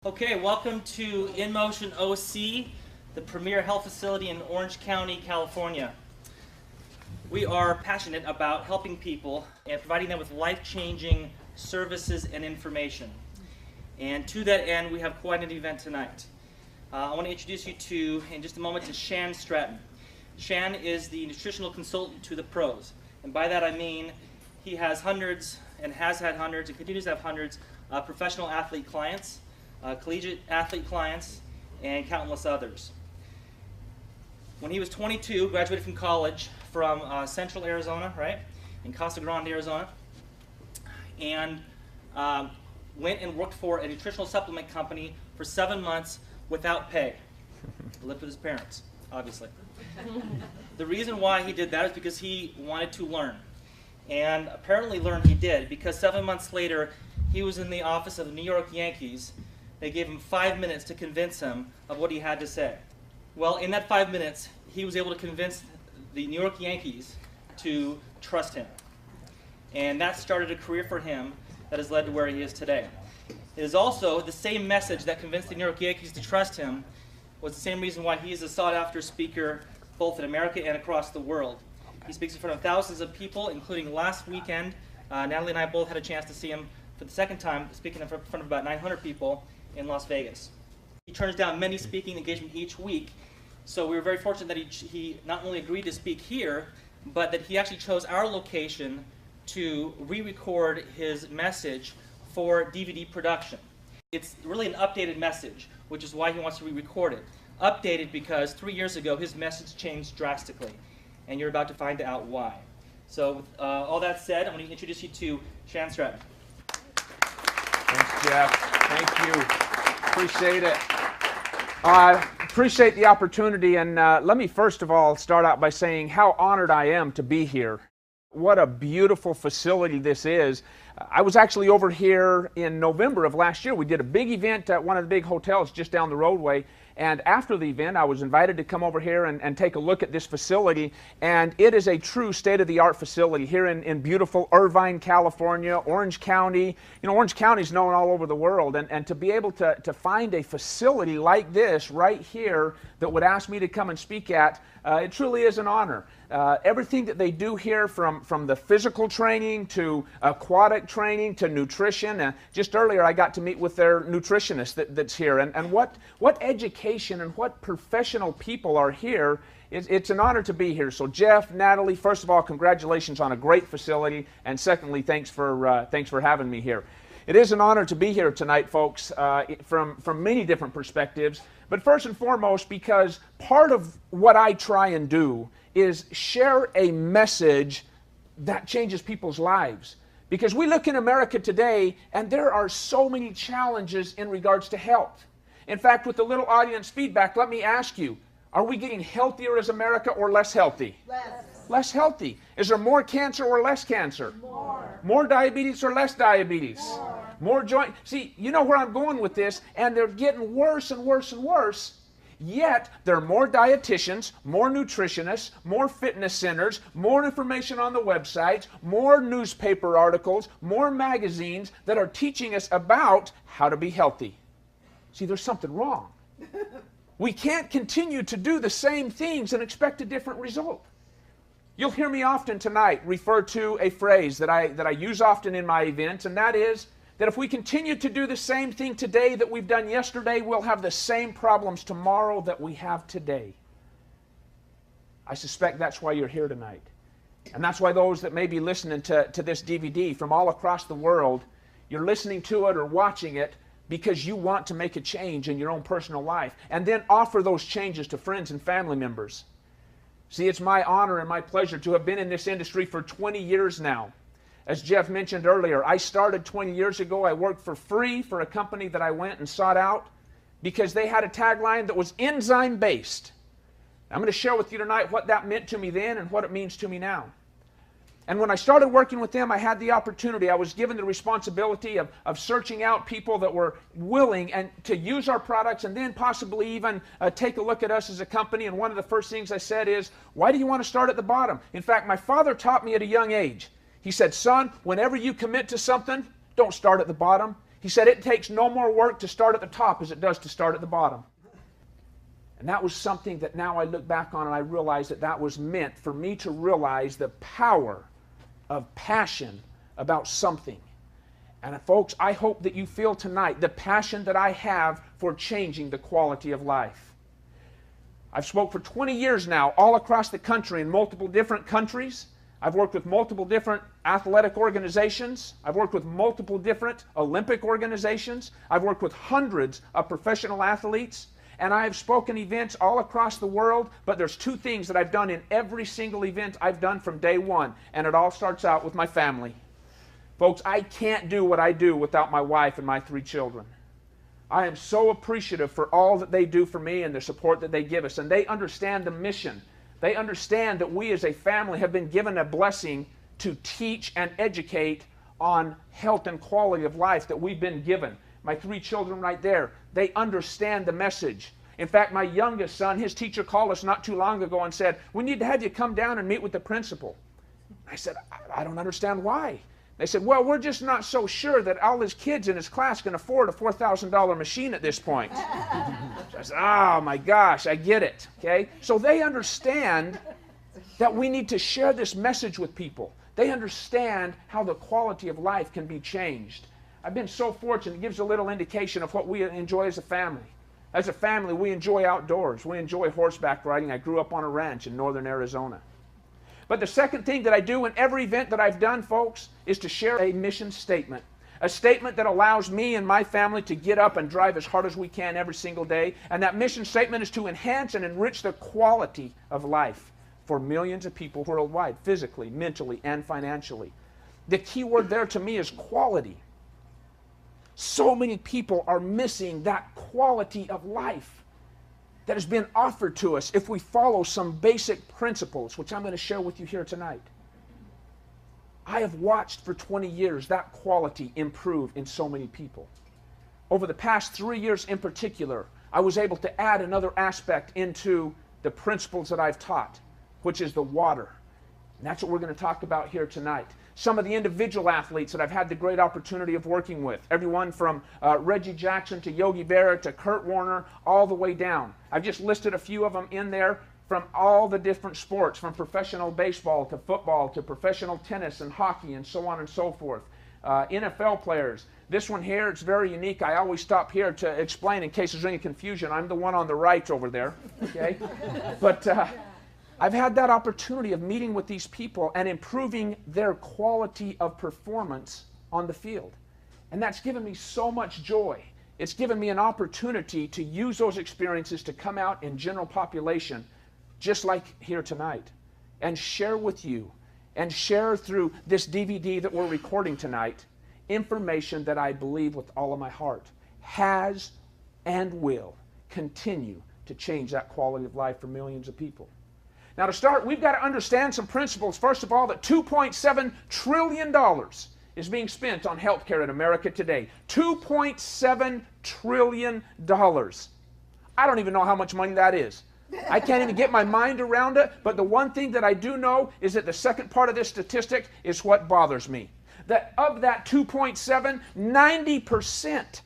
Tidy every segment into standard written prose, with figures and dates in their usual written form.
Okay, welcome to In Motion OC, the premier health facility in Orange County, California. We are passionate about helping people and providing them with life-changing services and information. And to that end, we have quite an event tonight. I want to introduce you to, in just a moment, to Shan Stratton. Shan is the nutritional consultant to the pros. And by that I mean he has hundreds, and has had hundreds, and continues to have hundreds of professional athlete clients, collegiate athlete clients, and countless others. When he was 22, graduated from college from Central Arizona, right, in Casa Grande, Arizona, and went and worked for a nutritional supplement company for 7 months without pay. Lived with his parents, obviously. The reason why he did that is because he wanted to learn. And apparently learn he did, because 7 months later, he was in the office of the New York Yankees. They gave him 5 minutes to convince him of what he had to say. Well, in that 5 minutes, he was able to convince the New York Yankees to trust him. And that started a career for him that has led to where he is today. It is also the same message that convinced the New York Yankees to trust him was the same reason why he is a sought-after speaker both in America and across the world. He speaks in front of thousands of people, including last weekend. Natalie and I both had a chance to see him for the second time, speaking in front of about 900 people in Las Vegas. He turns down many speaking engagements each week, so we were very fortunate that he not only agreed to speak here, but that he actually chose our location to re-record his message for DVD production. It's really an updated message, which is why he wants to re-record it. Updated because 3 years ago his message changed drastically, and you're about to find out why. So with all that said, I'm going to introduce you to Shan Stratton. Thanks, Jeff. Thank you. Appreciate it. I appreciate the opportunity, and let me first of all start out by saying how honored I am to be here. What a beautiful facility this is. I was actually over here in November of last year. We did a big event at one of the big hotels just down the roadway. And after the event, I was invited to come over here and take a look at this facility. And it is a true state-of-the-art facility here in beautiful Irvine, California, Orange County. You know, Orange County is known all over the world. And to be able to find a facility like this right here that would ask me to come and speak at, it truly is an honor. Everything that they do here, from the physical training to aquatic training to nutrition. Just earlier I got to meet with their nutritionist that's here. And what education and what professional people are here. It's an honor to be here. So Jeff, Natalie, first of all, congratulations on a great facility. And secondly, thanks for having me here. It is an honor to be here tonight, folks, from many different perspectives. But first and foremost, because part of what I try and do is share a message that changes people's lives. Because we look in America today, and there are so many challenges in regards to health. In fact, with the little audience feedback, let me ask you, are we getting healthier as America or less healthy? Less. Less healthy. Is there more cancer or less cancer? More. More diabetes or less diabetes? More. More joint. See, you know where I'm going with this, and they're getting worse and worse and worse. Yet, there are more dietitians, more nutritionists, more fitness centers, more information on the websites, more newspaper articles, more magazines that are teaching us about how to be healthy. See, there's something wrong. We can't continue to do the same things and expect a different result. You'll hear me often tonight refer to a phrase that I use often in my events, and that is that if we continue to do the same thing today that we've done yesterday, we'll have the same problems tomorrow that we have today. I suspect that's why you're here tonight. And that's why those that may be listening to this DVD from all across the world, you're listening to it or watching it because you want to make a change in your own personal life and then offer those changes to friends and family members. See, it's my honor and my pleasure to have been in this industry for 20 years now. As Jeff mentioned earlier, I started 20 years ago. I worked for free for a company that I went and sought out because they had a tagline that was enzyme-based. I'm going to share with you tonight what that meant to me then and what it means to me now. And when I started working with them, I had the opportunity, I was given the responsibility of searching out people that were willing and to use our products and then possibly even take a look at us as a company. And one of the first things I said is, why do you want to start at the bottom? In fact, my father taught me at a young age. He said, son, whenever you commit to something, don't start at the bottom. He said, it takes no more work to start at the top as it does to start at the bottom. And that was something that now I look back on and I realize that that was meant for me to realize the power of passion about something. And folks, I hope that you feel tonight the passion that I have for changing the quality of life. I've spoke for 20 years now all across the country in multiple different countries. I've worked with multiple different athletic organizations. I've worked with multiple different Olympic organizations. I've worked with hundreds of professional athletes. And I have spoken events all across the world, but there's two things that I've done in every single event I've done from day one, and it all starts out with my family. Folks, I can't do what I do without my wife and my 3 children. I am so appreciative for all that they do for me and the support that they give us, and they understand the mission. They understand that we as a family have been given a blessing to teach and educate on health and quality of life that we've been given. My 3 children right there, they understand the message. In fact, my youngest son, his teacher called us not too long ago and said, we need to have you come down and meet with the principal. I said, I don't understand why. They said, well, we're just not so sure that all his kids in his class can afford a $4,000 machine at this point. So I said, oh my gosh, I get it. Okay? So they understand that we need to share this message with people. They understand how the quality of life can be changed. I've been so fortunate. It gives a little indication of what we enjoy as a family. As a family, we enjoy outdoors. We enjoy horseback riding. I grew up on a ranch in northern Arizona. But the second thing that I do in every event that I've done, folks, is to share a mission statement. A statement that allows me and my family to get up and drive as hard as we can every single day. And that mission statement is to enhance and enrich the quality of life for millions of people worldwide, physically, mentally, and financially. The key word there to me is quality. So many people are missing that quality of life that has been offered to us if we follow some basic principles, which I'm going to share with you here tonight. I have watched for 20 years that quality improve in so many people. Over the past 3 years in particular, I was able to add another aspect into the principles that I've taught, which is the water. And that's what we're going to talk about here tonight. Some of the individual athletes that I've had the great opportunity of working with, everyone from Reggie Jackson to Yogi Berra to Kurt Warner, all the way down. I've just listed a few of them in there from all the different sports, from professional baseball to football to professional tennis and hockey and so on and so forth. NFL players. This one here, it's very unique. I always stop here to explain in case there's any confusion. I'm the one on the right over there. Okay? But I've had that opportunity of meeting with these people and improving their quality of performance on the field. And that's given me so much joy. It's given me an opportunity to use those experiences to come out in general population, just like here tonight, and share with you, and share through this DVD that we're recording tonight, information that I believe with all of my heart has and will continue to change that quality of life for millions of people. Now to start, we've got to understand some principles. First of all, that $2.7 trillion is being spent on healthcare in America today. $2.7 trillion. I don't even know how much money that is. I can't even get my mind around it, but the one thing that I do know is that the second part of this statistic is what bothers me. That of that 2.7, 90%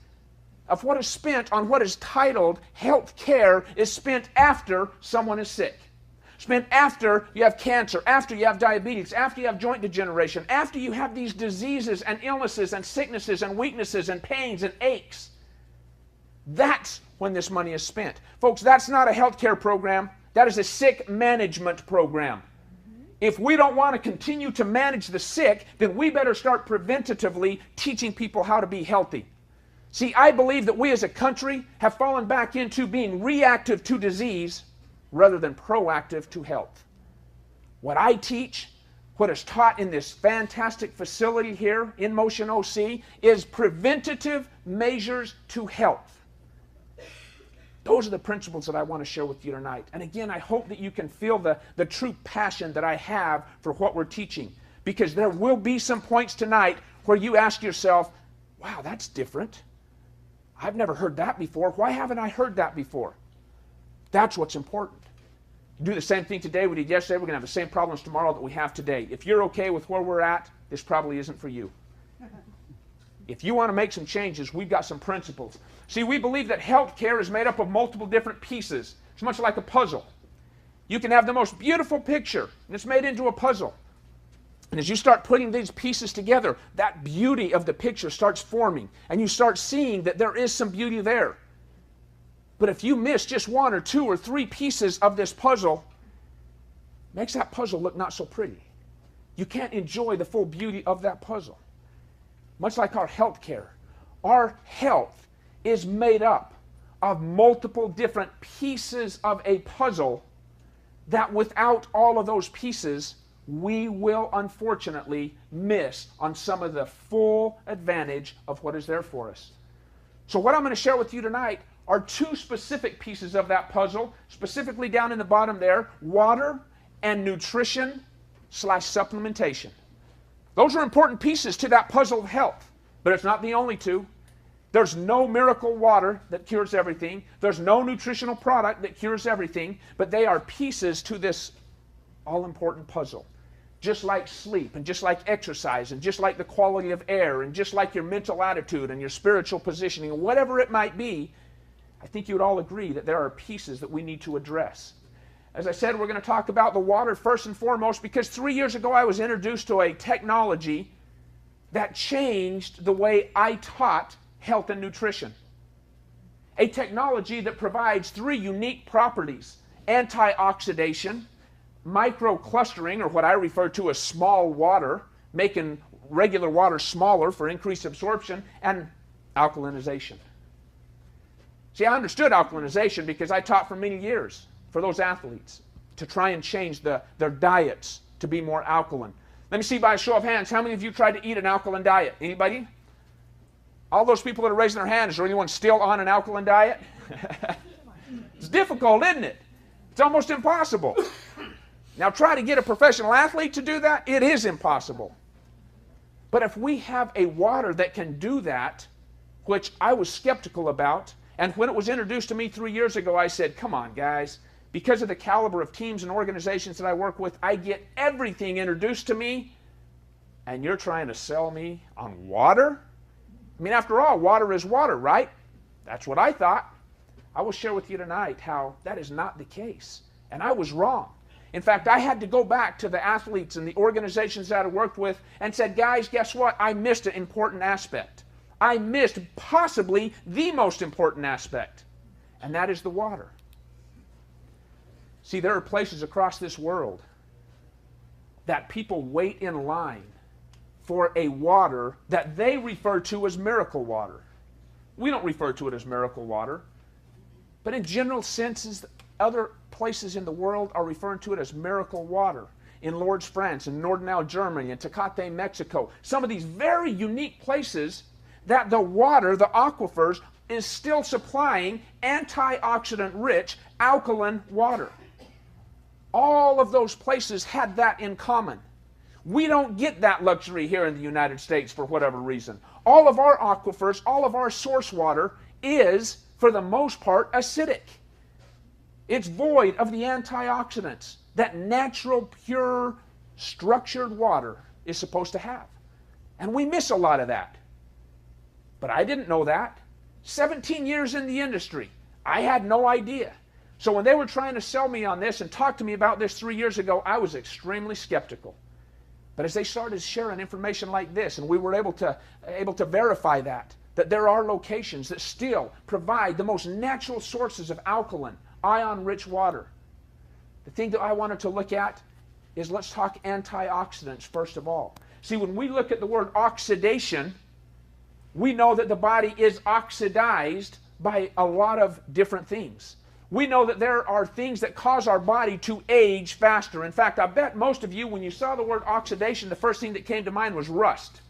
of what is spent on what is titled health care is spent after someone is sick. Spent after you have cancer, after you have diabetes, after you have joint degeneration, after you have these diseases and illnesses and sicknesses and weaknesses and pains and aches. That's when this money is spent. Folks, that's not a healthcare program. That is a sick management program. If we don't want to continue to manage the sick, then we better start preventatively teaching people how to be healthy. See, I believe that we as a country have fallen back into being reactive to disease rather than proactive to health. What I teach, what is taught in this fantastic facility here in Motion OC, is preventative measures to health. Those are the principles that I want to share with you tonight. And again, I hope that you can feel the true passion that I have for what we're teaching. Because there will be some points tonight where you ask yourself, wow, that's different. I've never heard that before. Why haven't I heard that before? That's what's important. Do the same thing today we did yesterday. We're going to have the same problems tomorrow that we have today. If you're okay with where we're at, this probably isn't for you. If you want to make some changes, we've got some principles. See, we believe that healthcare is made up of multiple different pieces. It's much like a puzzle. You can have the most beautiful picture, and it's made into a puzzle. And as you start putting these pieces together, that beauty of the picture starts forming, and you start seeing that there is some beauty there. But if you miss just one or two or three pieces of this puzzle, it makes that puzzle look not so pretty. You can't enjoy the full beauty of that puzzle. Much like our health care, our health is made up of multiple different pieces of a puzzle that without all of those pieces, we will unfortunately miss on some of the full advantage of what is there for us. So what I'm going to share with you tonight are two specific pieces of that puzzle, specifically down in the bottom there, water and nutrition/supplementation. Those are important pieces to that puzzle of health, but it's not the only two. There's no miracle water that cures everything. There's no nutritional product that cures everything, but they are pieces to this all-important puzzle. Just like sleep, and just like exercise, and just like the quality of air, and just like your mental attitude and your spiritual positioning, and whatever it might be, I think you would all agree that there are pieces that we need to address. As I said, we're going to talk about the water first and foremost because 3 years ago I was introduced to a technology that changed the way I taught health and nutrition. A technology that provides three unique properties: antioxidation, microclustering, or what I refer to as small water, making regular water smaller for increased absorption, and alkalinization. See, I understood alkalinization because I taught for many years for those athletes to try and change their diets to be more alkaline. Let me see by a show of hands, how many of you tried to eat an alkaline diet? Anybody? All those people that are raising their hands, is there anyone still on an alkaline diet? It's difficult, isn't it? It's almost impossible. Now try to get a professional athlete to do that. It is impossible. But if we have a water that can do that, which I was skeptical about, and when it was introduced to me 3 years ago, I said, come on, guys. Because of the caliber of teams and organizations that I work with, I get everything introduced to me, and you're trying to sell me on water? I mean, after all, water is water, right? That's what I thought. I will share with you tonight how that is not the case. And I was wrong. In fact, I had to go back to the athletes and the organizations that I worked with and said, guys, guess what? I missed an important aspect. I missed possibly the most important aspect, and that is the water. See, there are places across this world that people wait in line for a water that they refer to as miracle water. We don't refer to it as miracle water, but in general senses, other places in the world are referring to it as miracle water. In Lourdes, France, in Nordenau, Germany, in Tecate, Mexico, some of these very unique places that the water, the aquifers, is still supplying antioxidant-rich, alkaline water. All of those places had that in common. We don't get that luxury here in the United States for whatever reason. All of our aquifers, all of our source water is, for the most part, acidic. It's void of the antioxidants that natural, pure, structured water is supposed to have. And we miss a lot of that. But I didn't know that. 17 years in the industry, I had no idea. So when they were trying to sell me on this and talk to me about this 3 years ago, I was extremely skeptical. But as they started sharing information like this, and we were able to verify that there are locations that still provide the most natural sources of alkaline, ion-rich water. The thing that I wanted to look at is, let's talk antioxidants first of all. See, when we look at the word oxidation, we know that the body is oxidized by a lot of different things. We know that there are things that cause our body to age faster. In fact, I bet most of you, when you saw the word oxidation, the first thing that came to mind was rust.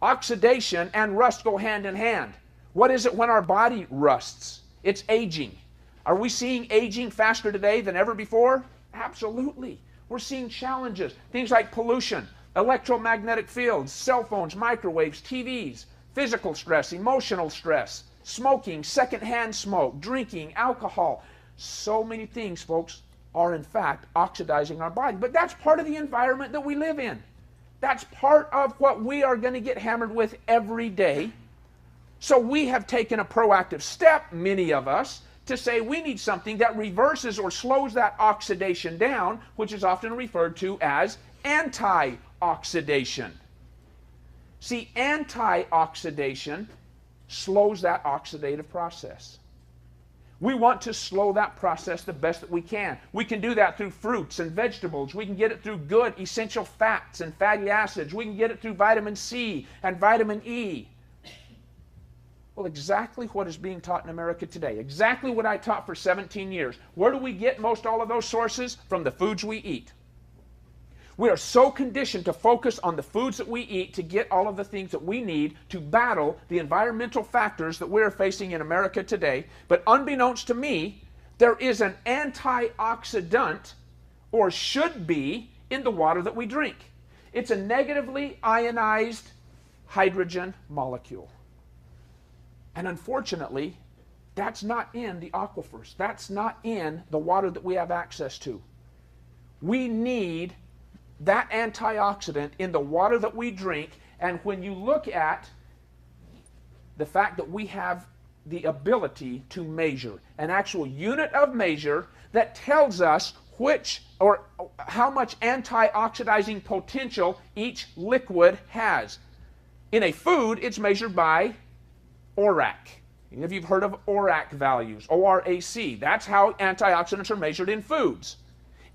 Oxidation and rust go hand in hand. What is it when our body rusts? It's aging. Are we seeing aging faster today than ever before? Absolutely. We're seeing challenges. Things like pollution, electromagnetic fields, cell phones, microwaves, TVs, physical stress, emotional stress, smoking, secondhand smoke, drinking, alcohol. So many things, folks, are in fact oxidizing our body. But that's part of the environment that we live in. That's part of what we are going to get hammered with every day. So we have taken a proactive step, many of us, to say we need something that reverses or slows that oxidation down, which is often referred to as antioxidation. See, antioxidation slows that oxidative process. We want to slow that process the best that we can. We can do that through fruits and vegetables. We can get it through good essential fats and fatty acids. We can get it through vitamin C and vitamin E. Well, exactly what is being taught in America today. Exactly what I taught for 17 years. Where do we get most all of those sources? From the foods we eat. We are so conditioned to focus on the foods that we eat to get all of the things that we need to battle the environmental factors that we're facing in America today. But unbeknownst to me, there is an antioxidant, or should be, in the water that we drink. It's a negatively ionized hydrogen molecule. And unfortunately, that's not in the aquifers. That's not in the water that we have access to. We need that antioxidant in the water that we drink. And when you look at the fact that we have the ability to measure, an actual unit of measure that tells us which or how much antioxidizing potential each liquid has. In a food, it's measured by ORAC. Any of you have heard of ORAC values, O-R-A-C. That's how antioxidants are measured in foods.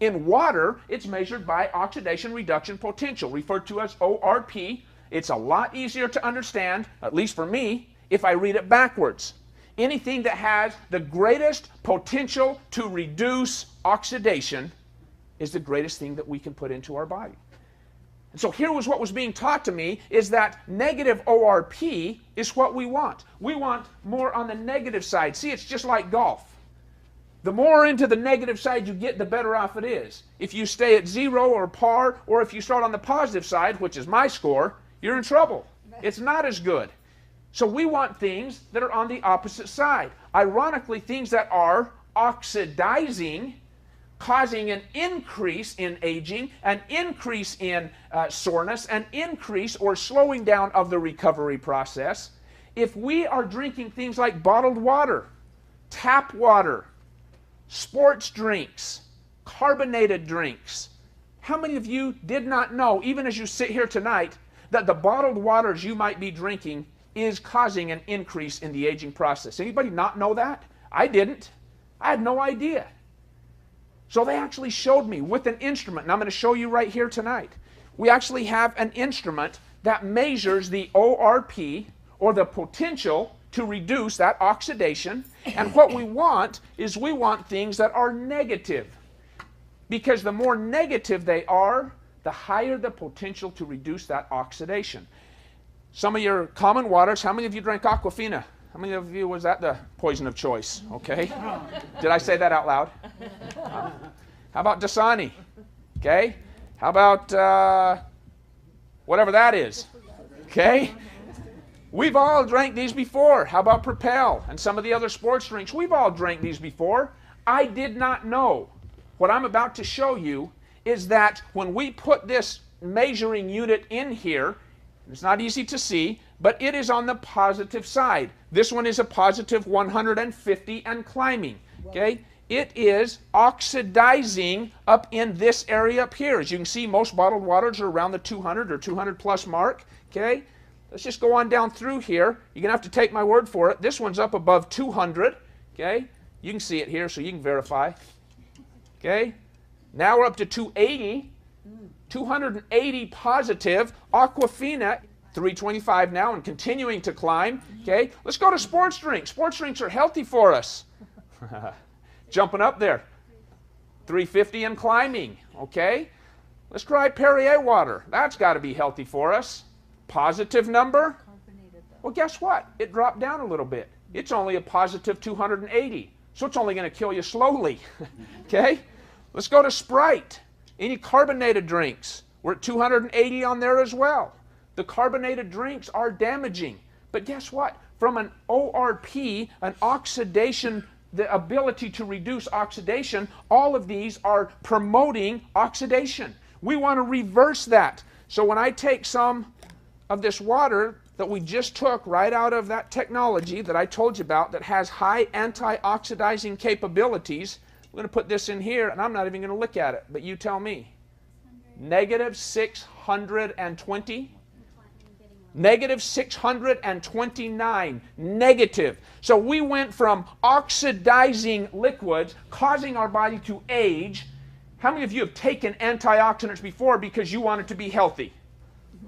In water, it's measured by oxidation reduction potential, referred to as ORP. It's a lot easier to understand, at least for me, if I read it backwards. Anything that has the greatest potential to reduce oxidation is the greatest thing that we can put into our body. And so here was what was being taught to me, is that negative ORP is what we want. We want more on the negative side. See, it's just like golf. The more into the negative side you get, the better off it is. If you stay at zero or par, or if you start on the positive side, which is my score, you're in trouble. It's not as good. So we want things that are on the opposite side. Ironically, things that are oxidizing, causing an increase in aging, an increase in soreness, an increase or slowing down of the recovery process. If we are drinking things like bottled water, tap water, sports drinks, carbonated drinks, how many of you did not know, even as you sit here tonight, that the bottled waters you might be drinking is causing an increase in the aging process? Anybody not know that? I didn't. I had no idea. So they actually showed me with an instrument, and I'm going to show you right here tonight. We actually have an instrument that measures the ORP, or the potential to reduce that oxidation. And what we want is we want things that are negative. Because the more negative they are, the higher the potential to reduce that oxidation. Some of your common waters, how many of you drank Aquafina? How many of you was that the poison of choice? Okay. Did I say that out loud? How about Dasani? Okay. How about whatever that is? Okay. We've all drank these before. How about Propel and some of the other sports drinks? We've all drank these before. I did not know. What I'm about to show you is that when we put this measuring unit in here, it's not easy to see, but it is on the positive side. This one is a positive 150 and climbing. Okay? It is oxidizing up in this area up here. As you can see, most bottled waters are around the 200 or 200 plus mark. Okay? Let's just go on down through here. You're going to have to take my word for it. This one's up above 200. Okay? You can see it here, so you can verify. Okay? Now we're up to 280. 280 positive. Aquafina, 325 now and continuing to climb. Okay? Let's go to sports drinks. Sports drinks are healthy for us. Jumping up there. 350 and climbing. Okay? Let's try Perrier water. That's got to be healthy for us. Positive number? Well, guess what? It dropped down a little bit. It's only a positive 280. So it's only going to kill you slowly. Okay? Let's go to Sprite. Any carbonated drinks? We're at 280 on there as well. The carbonated drinks are damaging. But guess what? From an ORP, an oxidation, the ability to reduce oxidation, all of these are promoting oxidation. We want to reverse that. So when I take some of this water that we just took right out of that technology that I told you about that has high antioxidizing capabilities, we're going to put this in here, and I'm not even going to look at it, but you tell me. Negative 620. Negative 629. Negative. So we went from oxidizing liquids, causing our body to age. How many of you have taken antioxidants before because you wanted to be healthy?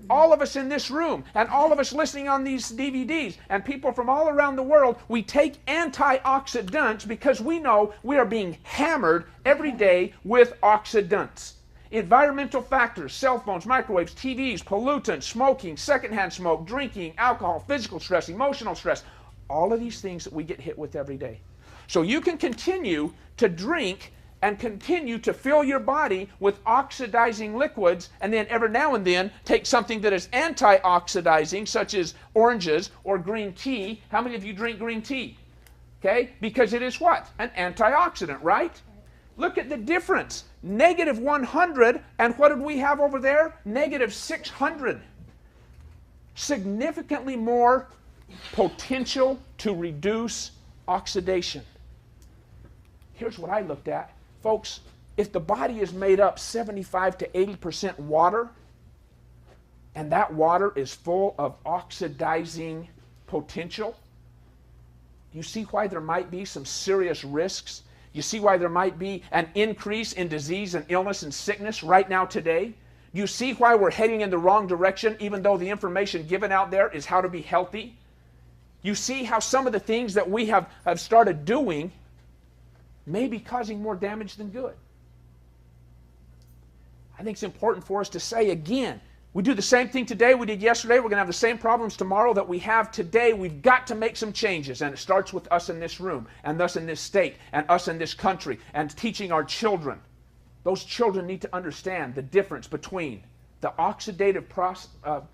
All of us in this room, and all of us listening on these DVDs, and people from all around the world, we take antioxidants because we know we are being hammered every day with oxidants. Environmental factors, cell phones, microwaves, TVs, pollutants, smoking, secondhand smoke, drinking, alcohol, physical stress, emotional stress, all of these things that we get hit with every day. So you can continue to drink and continue to fill your body with oxidizing liquids, and then every now and then take something that is antioxidizing, such as oranges or green tea. How many of you drink green tea? Okay, because it is what? An antioxidant, right? Look at the difference. Negative 100, and what did we have over there? Negative 600. Significantly more potential to reduce oxidation. Here's what I looked at. Folks, if the body is made up 75 to 80% water, and that water is full of oxidizing potential, you see why there might be some serious risks? You see why there might be an increase in disease and illness and sickness right now today? You see why we're heading in the wrong direction, even though the information given out there is how to be healthy? You see how some of the things that we have started doing may be causing more damage than good. I think it's important for us to say again, we do the same thing today we did yesterday. We're going to have the same problems tomorrow that we have today. We've got to make some changes, and it starts with us in this room, and us in this state, and us in this country, and teaching our children. Those children need to understand the difference between the oxidative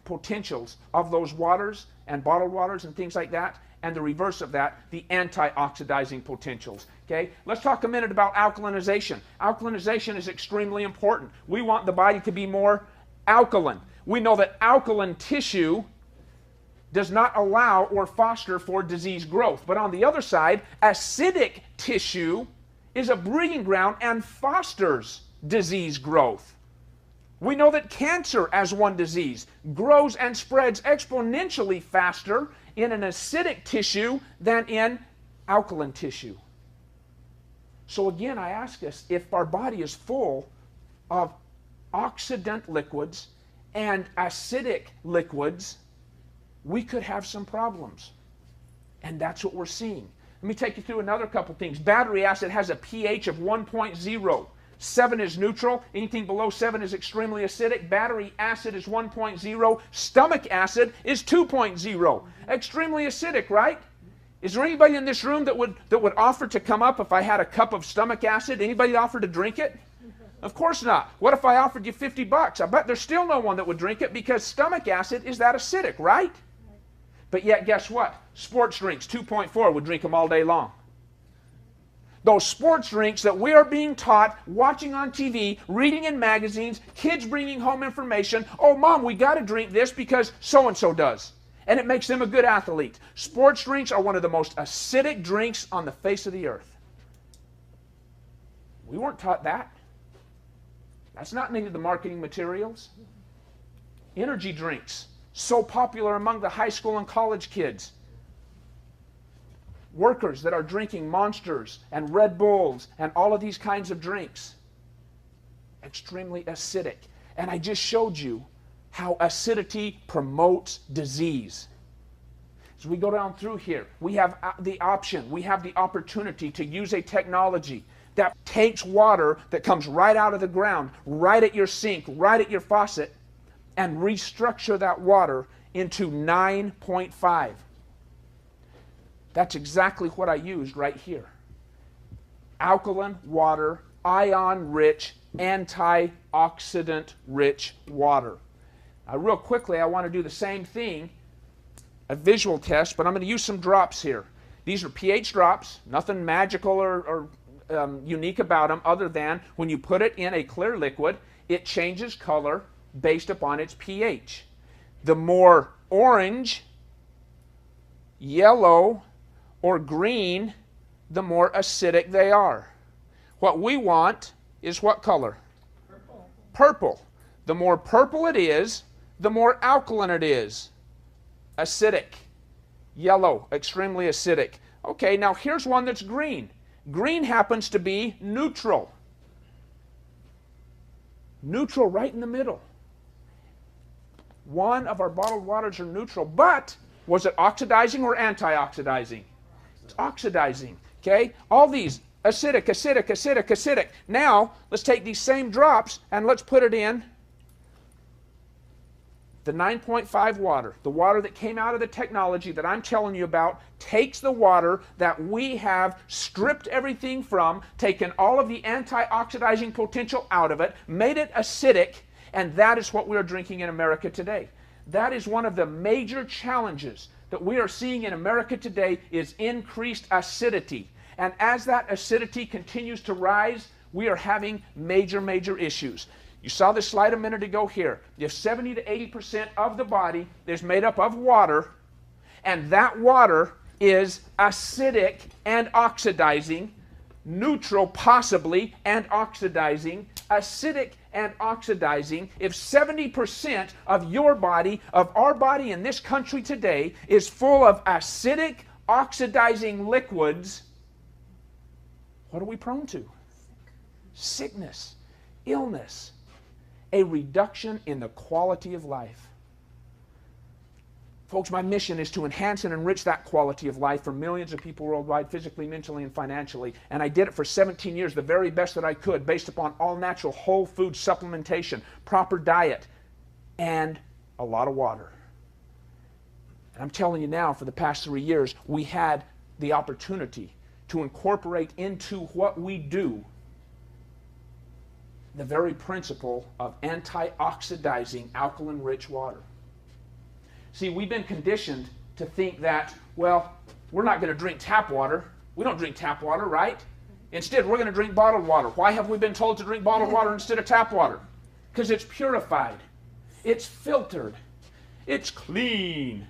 potentials of those waters and bottled waters and things like that, and the reverse of that, the anti-oxidizing potentials. Okay? Let's talk a minute about alkalinization. Alkalinization is extremely important. We want the body to be more alkaline. We know that alkaline tissue does not allow or foster for disease growth. But on the other side, acidic tissue is a breeding ground and fosters disease growth. We know that cancer, as one disease, grows and spreads exponentially faster in an acidic tissue than in alkaline tissue. So again, I ask us, if our body is full of oxidant liquids and acidic liquids, we could have some problems. And that's what we're seeing. Let me take you through another couple things. Battery acid has a pH of 1.0. 7 is neutral. Anything below 7 is extremely acidic. Battery acid is 1.0. Stomach acid is 2.0. Extremely acidic, right? Is there anybody in this room that would offer to come up if I had a cup of stomach acid? Anybody offer to drink it? Of course not. What if I offered you $50? I bet there's still no one that would drink it because stomach acid is that acidic, right? But yet, guess what? Sports drinks, 2.4, would drink them all day long. Those sports drinks that we are being taught, watching on TV, reading in magazines, kids bringing home information. Oh, Mom, we got to drink this because so-and-so does. And it makes them a good athlete. Sports drinks are one of the most acidic drinks on the face of the earth. We weren't taught that. That's not in any of the marketing materials. Energy drinks, so popular among the high school and college kids. Workers that are drinking Monsters and Red Bulls and all of these kinds of drinks. Extremely acidic. And I just showed you how acidity promotes disease. As we go down through here, we have the option, we have the opportunity to use a technology that takes water that comes right out of the ground, right at your sink, right at your faucet, and restructure that water into 9.5. That's exactly what I used right here. Alkaline water, ion-rich, antioxidant-rich water. Now, real quickly, I want to do the same thing, a visual test, but I'm going to use some drops here. These are pH drops, nothing magical or unique about them other than when you put it in a clear liquid, it changes color based upon its pH. The more orange, yellow, or green, the more acidic they are. What we want is what color? Purple. Purple. The more purple it is, the more alkaline it is. Acidic. Yellow, extremely acidic. Okay, now here's one that's green. Green happens to be neutral. Neutral right in the middle. One of our bottled waters are neutral, but was it oxidizing or antioxidizing? It's oxidizing. Okay? All these acidic, acidic, acidic, acidic. Now, let's take these same drops and let's put it in the 9.5 water. The water that came out of the technology that I'm telling you about takes the water that we have stripped everything from, taken all of the antioxidizing potential out of it, made it acidic, and that is what we are drinking in America today. That is one of the major challenges that we are seeing in America today is increased acidity. And as that acidity continues to rise, we are having major, major issues. You saw this slide a minute ago here. If 70 to 80% of the body is made up of water, and that water is acidic and oxidizing, neutral possibly and oxidizing, acidic and oxidizing, if 70% of your body, of our body in this country today, is full of acidic, oxidizing liquids, what are we prone to? Sickness, illness, a reduction in the quality of life. Folks, my mission is to enhance and enrich that quality of life for millions of people worldwide, physically, mentally, and financially. And I did it for 17 years, the very best that I could, based upon all natural whole food supplementation, proper diet, and a lot of water. And I'm telling you now, for the past 3 years, we had the opportunity to incorporate into what we do the very principle of antioxidizing alkaline-rich water. See, we've been conditioned to think that, well, we're not going to drink tap water. We don't drink tap water, right? Instead, we're going to drink bottled water. Why have we been told to drink bottled water instead of tap water? Because it's purified. It's filtered. It's clean.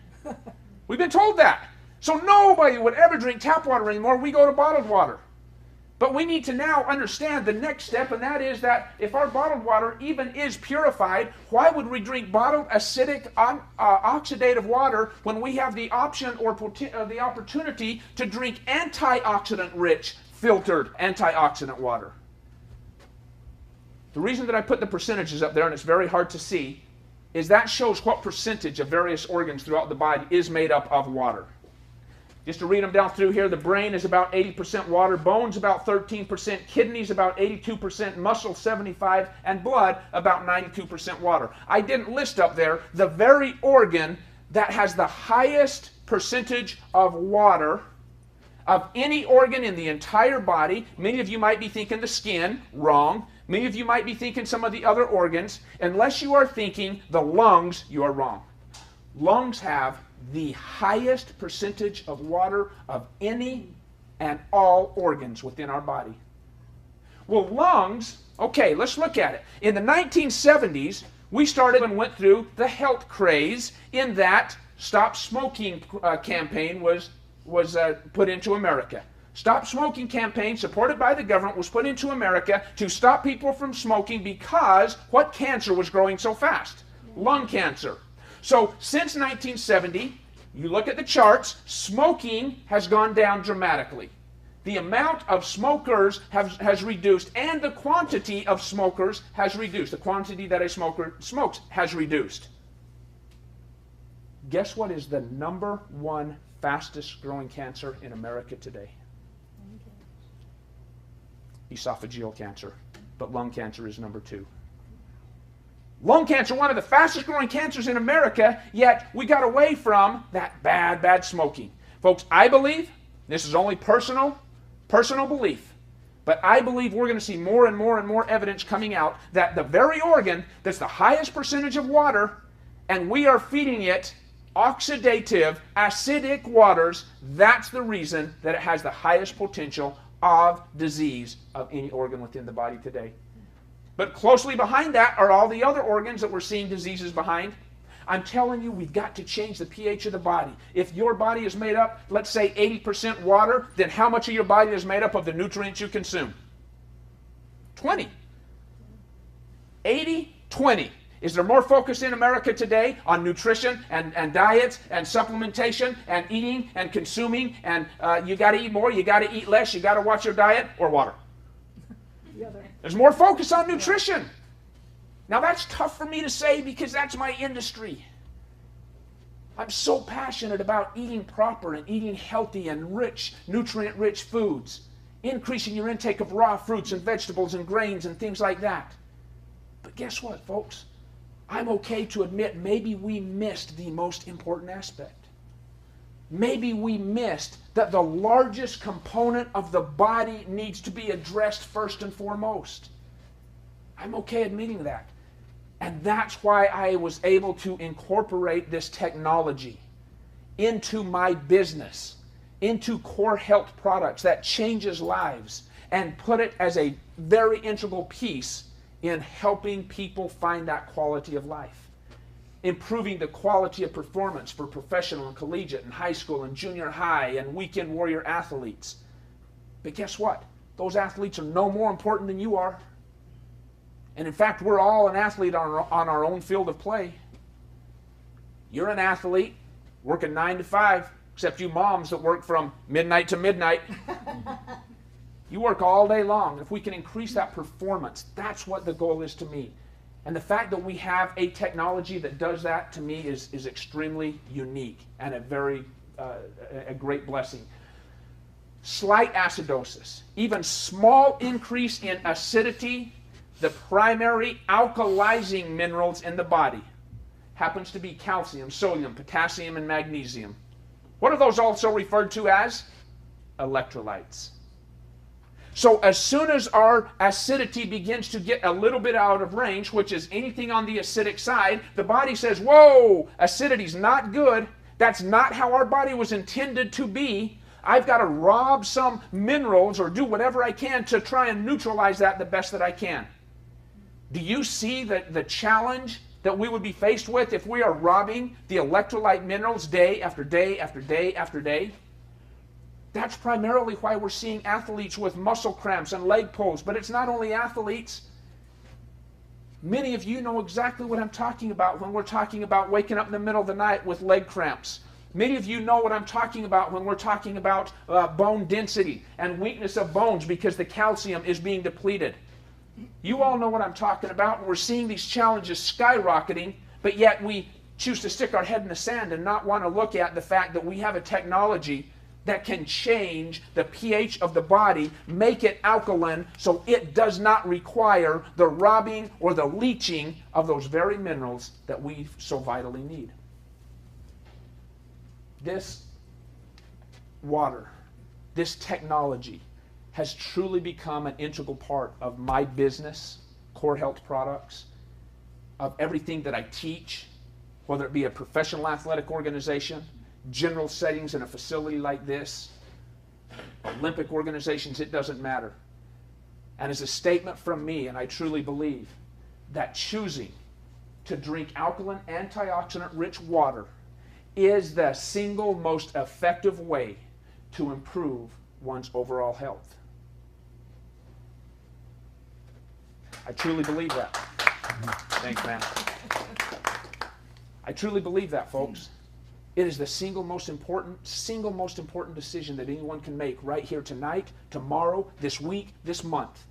We've been told that. So nobody would ever drink tap water anymore. We go to bottled water. But we need to now understand the next step, and that is that if our bottled water even is purified, why would we drink bottled acidic oxidative water when we have the option or the opportunity to drink antioxidant-rich, filtered antioxidant water? The reason that I put the percentages up there, and it's very hard to see, is that shows what percentage of various organs throughout the body is made up of water. Just to read them down through here, the brain is about 80% water, bones about 13%, kidneys about 82%, muscle 75%, and blood about 92% water. I didn't list up there the very organ that has the highest percentage of water of any organ in the entire body. Many of you might be thinking the skin, wrong. Many of you might be thinking some of the other organs. Unless you are thinking the lungs, you are wrong. Lungs have the highest percentage of water of any and all organs within our body. Well, lungs, okay, let's look at it. In the 1970s, we started and went through the health craze in that Stop Smoking campaign was put into America. Stop Smoking campaign, supported by the government, was put into America to stop people from smoking because what cancer was growing so fast? Lung cancer. So since 1970, you look at the charts, smoking has gone down dramatically. The amount of smokers has reduced, and the quantity of smokers has reduced. The quantity that a smoker smokes has reduced. Guess what is the #1 fastest growing cancer in America today? Esophageal cancer, but lung cancer is #2. Lung cancer, one of the fastest growing cancers in America, yet we got away from that bad smoking. Folks, I believe, this is only personal belief, but I believe we're going to see more and more and more evidence coming out that the very organ that's the highest percentage of water, and we are feeding it oxidative, acidic waters, that's the reason that it has the highest potential of disease of any organ within the body today. But closely behind that are all the other organs that we're seeing diseases behind. I'm telling you, we've got to change the pH of the body. If your body is made up, let's say 80% water, then how much of your body is made up of the nutrients you consume? 20. 80, 20. Is there more focus in America today on nutrition and diets and supplementation and eating and consuming and you got to eat more, you got to eat less, you got to watch your diet, or water? There's more focus on nutrition. Now that's tough for me to say because that's my industry. I'm so passionate about eating proper and eating healthy and rich, nutrient-rich foods, increasing your intake of raw fruits and vegetables and grains and things like that. But guess what, folks? I'm okay to admit maybe we missed the most important aspect. Maybe we missed that the largest component of the body needs to be addressed first and foremost. I'm okay admitting that. And that's why I was able to incorporate this technology into my business, into core health products that changes lives, and put it as a very integral piece in helping people find that quality of life, improving the quality of performance for professional and collegiate and high school and junior high and weekend warrior athletes. But guess what? Those athletes are no more important than you are. And in fact, we're all an athlete on our own field of play. You're an athlete working 9 to 5, except you moms that work from midnight to midnight. You work all day long. If we can increase that performance, that's what the goal is to me. And the fact that we have a technology that does that, to me, is extremely unique and a great blessing. Slight acidosis, even small increase in acidity, the primary alkalizing minerals in the body, happens to be calcium, sodium, potassium, and magnesium. What are those also referred to as? Electrolytes. So as soon as our acidity begins to get a little bit out of range, which is anything on the acidic side, the body says, whoa, acidity's not good. That's not how our body was intended to be. I've got to rob some minerals or do whatever I can to try and neutralize that the best that I can. Do you see the challenge that we would be faced with if we are robbing the electrolyte minerals day after day after day after day? That's primarily why we're seeing athletes with muscle cramps and leg pulls. But it's not only athletes. Many of you know exactly what I'm talking about when we're talking about waking up in the middle of the night with leg cramps. Many of you know what I'm talking about when we're talking about bone density and weakness of bones because the calcium is being depleted. You all know what I'm talking about, and we're seeing these challenges skyrocketing, but yet we choose to stick our head in the sand and not want to look at the fact that we have a technology that can change the pH of the body, make it alkaline so it does not require the robbing or the leaching of those very minerals that we so vitally need. This water, this technology, has truly become an integral part of my business, Core Health Products, of everything that I teach, whether it be a professional athletic organization, general settings in a facility like this, Olympic organizations, it doesn't matter. And as a statement from me, and I truly believe, that choosing to drink alkaline, antioxidant-rich water is the single most effective way to improve one's overall health. I truly believe that. Thanks, man. I truly believe that, folks. It is the single most important decision that anyone can make right here tonight, tomorrow, this week, this month.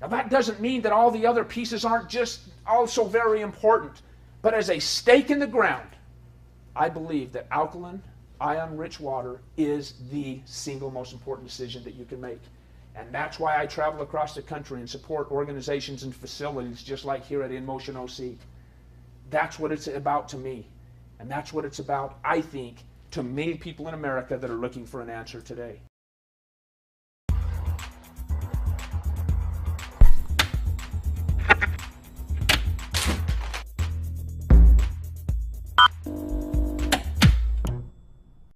Now that doesn't mean that all the other pieces aren't just also very important. But as a stake in the ground, I believe that alkaline, ion-rich water is the single most important decision that you can make. And that's why I travel across the country and support organizations and facilities just like here at InMotion OC. That's what it's about to me. And that's what it's about, I think, to many people in America that are looking for an answer today.